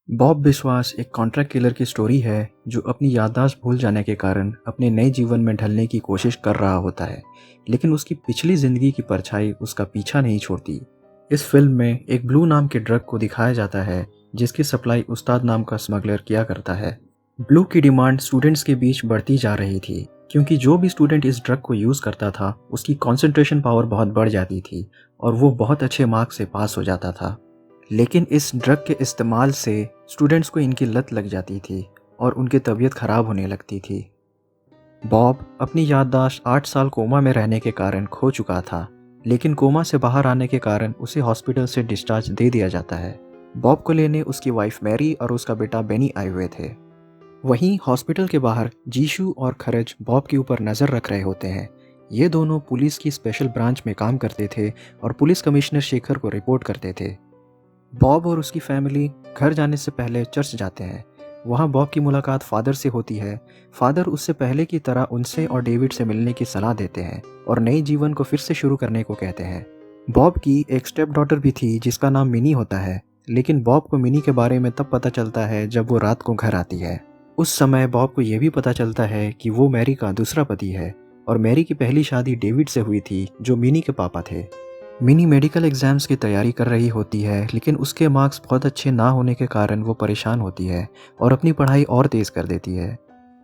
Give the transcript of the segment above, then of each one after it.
Bob बिस्वास एक contract killer की story है जो अपनी याददाश्त भूल जाने के कारण अपने नए जीवन में ढलने की कोशिश कर रहा होता है, लेकिन उसकी पिछली जिंदगी की परछाई उसका पीछा नहीं छोड़ती। इस फिल्म में एक ब्लू नाम के ड्रग को दिखाया जाता है जिसकी सप्लाई उस्ताद नाम का स्मगलर किया करता है। ब्लू की डिमांड स्टूडेंट्स के बीच बढ़ती जा रही थी क्योंकि जो भी स्टूडेंट इस ड्रग को यूज़ करता था उसकी कॉन्सेंट्रेशन पावर बहुत बढ़ जाती थी और वो बहुत अच्छे मार्क्स से पास हो जाता था। लेकिन इस ड्रग के इस्तेमाल से स्टूडेंट्स को इनकी लत लग जाती थी और उनकी तबीयत ख़राब होने लगती थी। बॉब अपनी याददाश्त 8 साल कोमा में रहने के कारण खो चुका था, लेकिन कोमा से बाहर आने के कारण उसे हॉस्पिटल से डिस्चार्ज दे दिया जाता है। बॉब को लेने उसकी वाइफ मैरी और उसका बेटा बेनी आए हुए थे। वहीं हॉस्पिटल के बाहर जीशू और खरज बॉब के ऊपर नज़र रख रहे होते हैं। ये दोनों पुलिस की स्पेशल ब्रांच में काम करते थे और पुलिस कमिश्नर शेखर को रिपोर्ट करते थे। बॉब और उसकी फैमिली घर जाने से पहले चर्च जाते हैं। वहाँ बॉब की मुलाकात फादर से होती है। फादर उससे पहले की तरह उनसे और डेविड से मिलने की सलाह देते हैं और नए जीवन को फिर से शुरू करने को कहते हैं। बॉब की एक स्टेप डॉटर भी थी जिसका नाम मिनी होता है, लेकिन बॉब को मिनी के बारे में तब पता चलता है जब वो रात को घर आती है। उस समय बॉब को यह भी पता चलता है कि वो मैरी का दूसरा पति है और मैरी की पहली शादी डेविड से हुई थी जो मिनी के पापा थे। मिनी मेडिकल एग्ज़ाम्स की तैयारी कर रही होती है, लेकिन उसके मार्क्स बहुत अच्छे ना होने के कारण वो परेशान होती है और अपनी पढ़ाई और तेज़ कर देती है।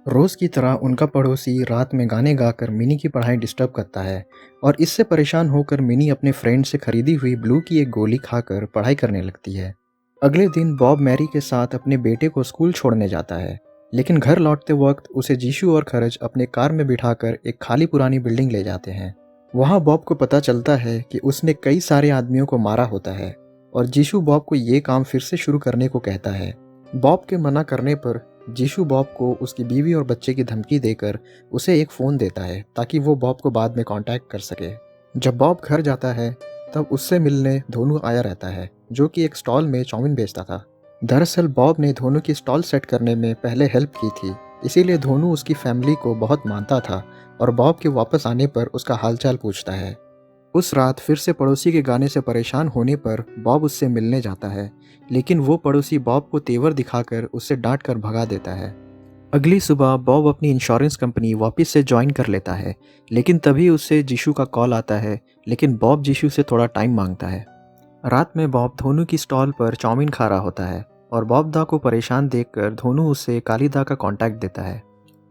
रोज़ की तरह उनका पड़ोसी रात में गाने गाकर मिनी की पढ़ाई डिस्टर्ब करता है और इससे परेशान होकर मिनी अपने फ्रेंड से खरीदी हुई ब्लू की एक गोली खाकर पढ़ाई करने लगती है। अगले दिन बॉब मैरी के साथ अपने बेटे को स्कूल छोड़ने जाता है, लेकिन घर लौटते वक्त उसे जीशू और खरज अपने कार में बिठाकर एक खाली पुरानी बिल्डिंग ले जाते हैं। वहाँ बॉब को पता चलता है कि उसने कई सारे आदमियों को मारा होता है और जीशू बॉब को ये काम फिर से शुरू करने को कहता है। बॉब के मना करने पर जीशू बॉब को उसकी बीवी और बच्चे की धमकी देकर उसे एक फ़ोन देता है ताकि वो बॉब को बाद में कांटेक्ट कर सके। जब बॉब घर जाता है तब उससे मिलने धोनू आया रहता है जो कि एक स्टॉल में चाउमीन बेचता था। दरअसल बॉब ने धोनू की स्टॉल सेट करने में पहले हेल्प की थी, इसीलिए धोनू उसकी फैमिली को बहुत मानता था और बॉब के वापस आने पर उसका हालचाल पूछता है। उस रात फिर से पड़ोसी के गाने से परेशान होने पर बॉब उससे मिलने जाता है, लेकिन वो पड़ोसी बॉब को तेवर दिखाकर उससे डांट कर भगा देता है। अगली सुबह बॉब अपनी इंश्योरेंस कंपनी वापस से ज्वाइन कर लेता है, लेकिन तभी उससे जीशू का कॉल आता है, लेकिन बॉब जीशू से थोड़ा टाइम मांगता है। रात में बॉब धोनू की स्टॉल पर चाउमीन खा रहा होता है और बॉब दा को परेशान देखकर धोनू उसे कालीदा का कांटेक्ट देता है।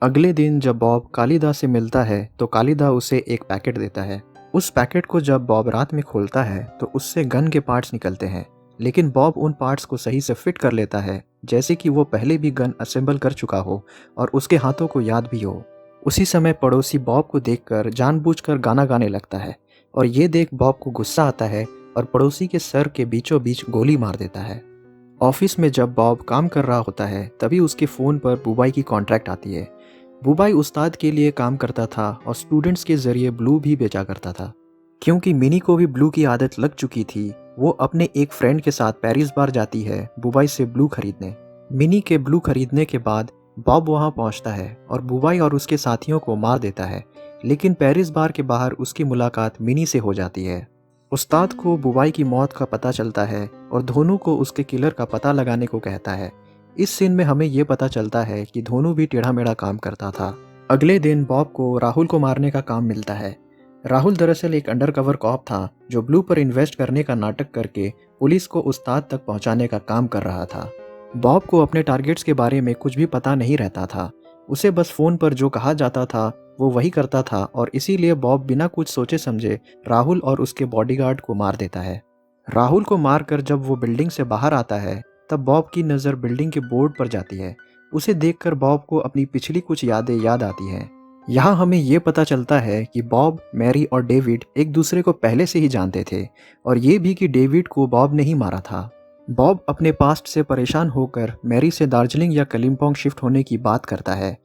अगले दिन जब बॉब कालीदा से मिलता है तो कालीदा उसे एक पैकेट देता है। उस पैकेट को जब बॉब रात में खोलता है तो उससे गन के पार्ट्स निकलते हैं, लेकिन बॉब उन पार्ट्स को सही से फिट कर लेता है जैसे कि वो पहले भी गन असेंबल कर चुका हो और उसके हाथों को याद भी हो। उसी समय पड़ोसी बॉब को देखकर जानबूझकर गाना गाने लगता है और ये देख बॉब को गुस्सा आता है और पड़ोसी के सर के बीचों बीच गोली मार देता है। ऑफिस में जब बॉब काम कर रहा होता है तभी उसके फ़ोन पर बुबाई की कॉन्ट्रैक्ट आती है। बुबाई उस्ताद के लिए काम करता था और स्टूडेंट्स के ज़रिए ब्लू भी बेचा करता था। क्योंकि मिनी को भी ब्लू की आदत लग चुकी थी, वो अपने एक फ्रेंड के साथ पेरिस बार जाती है बुबाई से ब्लू खरीदने। मिनी के ब्लू खरीदने के बाद बॉब वहाँ पहुँचता है और बुबाई और उसके साथियों को मार देता है, लेकिन पेरिस बार के बाहर उसकी मुलाकात मिनी से हो जाती है। उस्ताद को बुबाई की मौत का पता चलता है और धोनू को उसके किलर का पता लगाने को कहता है। इस सीन में हमें ये पता चलता है कि धोनू भी टेढ़ा मेढ़ा काम करता था। अगले दिन बॉब को राहुल को मारने का काम मिलता है। राहुल दरअसल एक अंडरकवर कॉप था जो ब्लू पर इन्वेस्ट करने का नाटक करके पुलिस को उस्ताद तक पहुंचाने का काम कर रहा था। बॉब को अपने टारगेट्स के बारे में कुछ भी पता नहीं रहता था। उसे बस फ़ोन पर जो कहा जाता था वो वही करता था और इसीलिए बॉब बिना कुछ सोचे समझे राहुल और उसके बॉडीगार्ड को मार देता है। राहुल को मारकर जब वो बिल्डिंग से बाहर आता है तब बॉब की नज़र बिल्डिंग के बोर्ड पर जाती है। उसे देखकर बॉब को अपनी पिछली कुछ यादें याद आती हैं। यहाँ हमें ये पता चलता है कि बॉब, मैरी और डेविड एक दूसरे को पहले से ही जानते थे और ये भी कि डेविड को बॉब ने ही मारा था। बॉब अपने पास्ट से परेशान होकर मैरी से दार्जिलिंग या कलिम्पोंग शिफ्ट होने की बात करता है,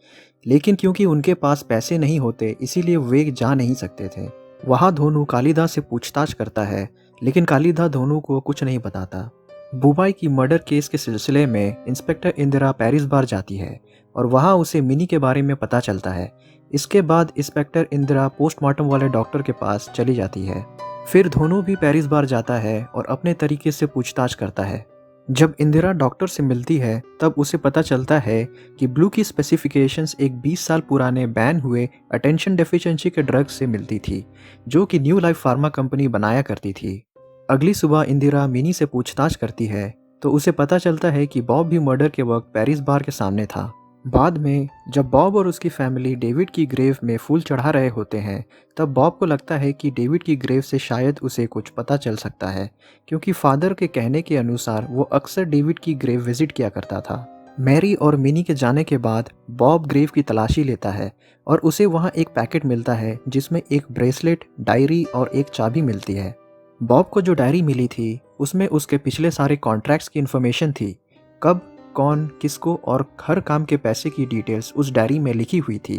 लेकिन क्योंकि उनके पास पैसे नहीं होते इसीलिए वे जा नहीं सकते थे। वहाँ धोनू कालिदा से पूछताछ करता है, लेकिन कालिदा धोनू को कुछ नहीं बताता। बुबाई की मर्डर केस के सिलसिले में इंस्पेक्टर इंदिरा पेरिस बार जाती है और वहाँ उसे मिनी के बारे में पता चलता है। इसके बाद इंस्पेक्टर इंदिरा पोस्टमार्टम वाले डॉक्टर के पास चली जाती है। फिर धोनू भी पेरिस बार जाता है और अपने तरीके से पूछताछ करता है। जब इंदिरा डॉक्टर से मिलती है तब उसे पता चलता है कि ब्लू की स्पेसिफिकेशंस एक 20 साल पुराने बैन हुए अटेंशन डेफिशिएंसी के ड्रग से मिलती थी, जो कि न्यू लाइफ फार्मा कंपनी बनाया करती थी। अगली सुबह इंदिरा मिनी से पूछताछ करती है तो उसे पता चलता है कि बॉब भी मर्डर के वक्त पेरिस बार के सामने था। बाद में जब बॉब और उसकी फैमिली डेविड की ग्रेव में फूल चढ़ा रहे होते हैं, तब बॉब को लगता है कि डेविड की ग्रेव से शायद उसे कुछ पता चल सकता है, क्योंकि फादर के कहने के अनुसार वो अक्सर डेविड की ग्रेव विजिट किया करता था। मैरी और मिनी के जाने के बाद बॉब ग्रेव की तलाशी लेता है और उसे वहाँ एक पैकेट मिलता है जिसमें एक ब्रेसलेट, डायरी और एक चाबी मिलती है। बॉब को जो डायरी मिली थी उसमें उसके पिछले सारे कॉन्ट्रैक्ट्स की इन्फॉर्मेशन थी। कब, कौन, किसको और हर काम के पैसे की डिटेल्स उस डायरी में लिखी हुई थी।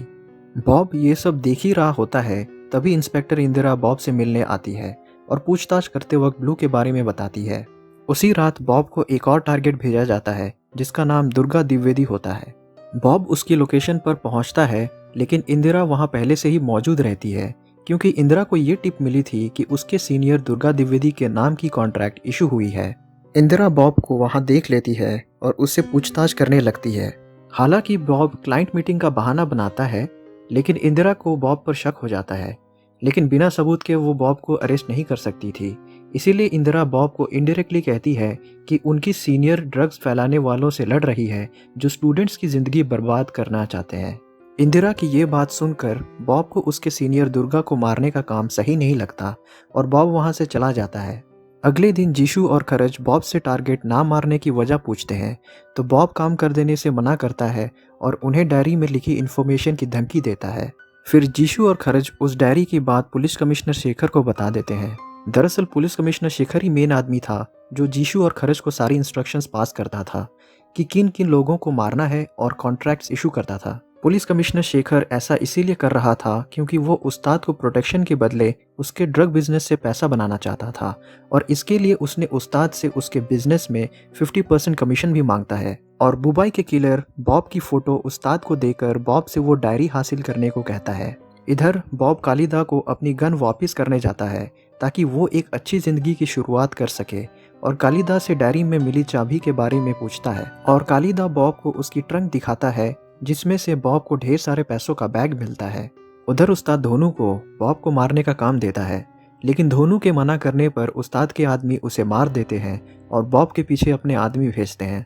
बॉब ये सब देख ही रहा होता है, तभी इंस्पेक्टर इंदिरा बॉब से मिलने आती है और पूछताछ करते वक्त ब्लू के बारे में बताती है। उसी रात बॉब को एक और टारगेट भेजा जाता है जिसका नाम दुर्गा द्विवेदी होता है। बॉब उसकी लोकेशन पर पहुंचता है, लेकिन इंदिरा वहां पहले से ही मौजूद रहती है, क्योंकि इंदिरा को ये टिप मिली थी कि उसके सीनियर दुर्गा द्विवेदी के नाम की कॉन्ट्रैक्ट इशू हुई है। इंदिरा बॉब को वहां देख लेती है और उससे पूछताछ करने लगती है। हालांकि बॉब क्लाइंट मीटिंग का बहाना बनाता है, लेकिन इंदिरा को बॉब पर शक हो जाता है, लेकिन बिना सबूत के वो बॉब को अरेस्ट नहीं कर सकती थी। इसीलिए इंदिरा बॉब को इनडायरेक्टली कहती है कि उनकी सीनियर ड्रग्स फैलाने वालों से लड़ रही है जो स्टूडेंट्स की जिंदगी बर्बाद करना चाहते हैं। इंदिरा की ये बात सुनकर बॉब को उसके सीनियर दुर्गा को मारने का काम सही नहीं लगता और बॉब वहां से चला जाता है। अगले दिन जीशु और खरज बॉब से टारगेट ना मारने की वजह पूछते हैं, तो बॉब काम कर देने से मना करता है और उन्हें डायरी में लिखी इन्फॉर्मेशन की धमकी देता है। फिर जीशु और खरज उस डायरी की बात पुलिस कमिश्नर शेखर को बता देते हैं। दरअसल पुलिस कमिश्नर शेखर ही मेन आदमी था जो जीशु और खरज को सारी इंस्ट्रक्शंस पास करता था कि किन किन लोगों को मारना है और कॉन्ट्रैक्ट्स इशू करता था। पुलिस कमिश्नर शेखर ऐसा इसीलिए कर रहा था क्योंकि वो उस्ताद को प्रोटेक्शन के बदले उसके ड्रग बिजनेस से पैसा बनाना चाहता था, और इसके लिए उसने उस्ताद से उसके बिजनेस में 50% कमीशन भी मांगता है। और बुबाई के किलर बॉब की फोटो उस्ताद को देकर बॉब से वो डायरी हासिल करने को कहता है। इधर बॉब कालिदा को अपनी गन वापस करने जाता है ताकि वो एक अच्छी जिंदगी की शुरुआत कर सके, और कालिदा से डायरी में मिली चाबी के बारे में पूछता है और कालिदा बॉब को उसकी ट्रंक दिखाता है जिसमें से बॉब को ढेर सारे पैसों का बैग मिलता है। उधर उस्ताद धोनू को बॉब को मारने का काम देता है, लेकिन धोनू के मना करने पर उस्ताद के आदमी उसे मार देते हैं और बॉब के पीछे अपने आदमी भेजते हैं।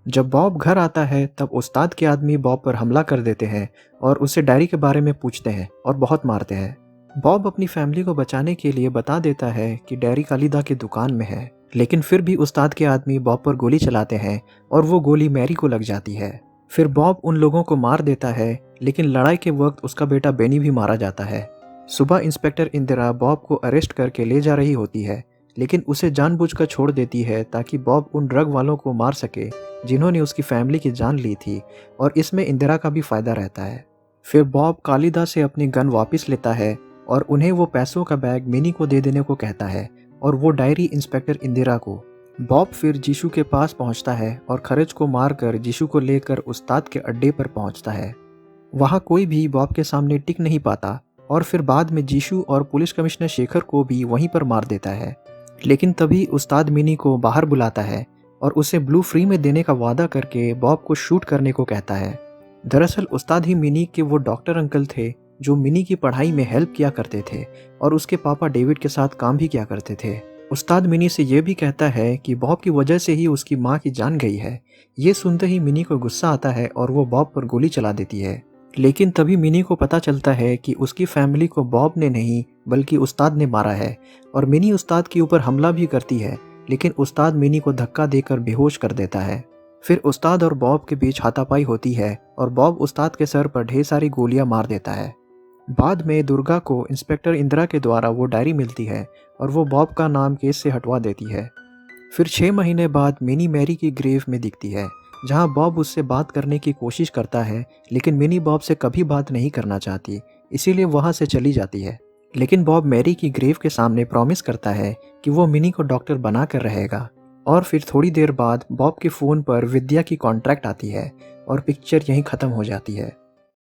जब बॉब घर आता है तब उस्ताद के आदमी बॉब पर हमला कर देते हैं और उससे डायरी के बारे में पूछते हैं और बहुत मारते हैं। बॉब अपनी फैमिली को बचाने के लिए बता देता है कि डायरी कालिदा की दुकान में है, लेकिन फिर भी उस्ताद के आदमी बॉब पर गोली चलाते हैं और वो गोली मैरी को लग जाती है। फिर बॉब उन लोगों को मार देता है, लेकिन लड़ाई के वक्त उसका बेटा बेनी भी मारा जाता है। सुबह इंस्पेक्टर इंदिरा बॉब को अरेस्ट करके ले जा रही होती है, लेकिन उसे जानबूझकर छोड़ देती है ताकि बॉब उन ड्रग वालों को मार सके जिन्होंने उसकी फैमिली की जान ली थी, और इसमें इंदिरा का भी फायदा रहता है। फिर बॉब कालिदा से अपनी गन वापस लेता है और उन्हें वो पैसों का बैग मिनी को दे देने को कहता है और वो डायरी इंस्पेक्टर इंदिरा को। बॉब फिर जीशु के पास पहुंचता है और खरज को मारकर जीशु को लेकर उस्ताद के अड्डे पर पहुंचता है। वहां कोई भी बॉब के सामने टिक नहीं पाता और फिर बाद में जीशु और पुलिस कमिश्नर शेखर को भी वहीं पर मार देता है। लेकिन तभी उस्ताद मिनी को बाहर बुलाता है और उसे ब्लू फ्री में देने का वादा करके बॉब को शूट करने को कहता है। दरअसल उस्ताद ही मिनी के वो डॉक्टर अंकल थे जो मिनी की पढ़ाई में हेल्प किया करते थे और उसके पापा डेविड के साथ काम भी किया करते थे। उस्ताद मिनी से यह भी कहता है कि बॉब की वजह से ही उसकी माँ की जान गई है। ये सुनते ही मिनी को गुस्सा आता है और वो बॉब पर गोली चला देती है। लेकिन तभी मिनी को पता चलता है कि उसकी फैमिली को बॉब ने नहीं बल्कि उस्ताद ने मारा है, और मिनी उस्ताद के ऊपर हमला भी करती है, लेकिन उस्ताद मिनी को धक्का देकर बेहोश कर देता है। फिर उस्ताद और बॉब के बीच हाथापाई होती है और बॉब उस्ताद के सर पर ढेर सारी गोलियां मार देता है। बाद में दुर्गा को इंस्पेक्टर इंदिरा के द्वारा वो डायरी मिलती है और वो बॉब का नाम केस से हटवा देती है। फिर 6 महीने बाद मिनी मैरी की ग्रेव में दिखती है, जहां बॉब उससे बात करने की कोशिश करता है, लेकिन मिनी बॉब से कभी बात नहीं करना चाहती, इसीलिए वहां से चली जाती है। लेकिन बॉब मैरी की ग्रेव के सामने प्रॉमिस करता है कि वो मिनी को डॉक्टर बना कर रहेगा। और फिर थोड़ी देर बाद बॉब के फ़ोन पर विद्या की कॉन्ट्रैक्ट आती है और पिक्चर यहीं ख़त्म हो जाती है।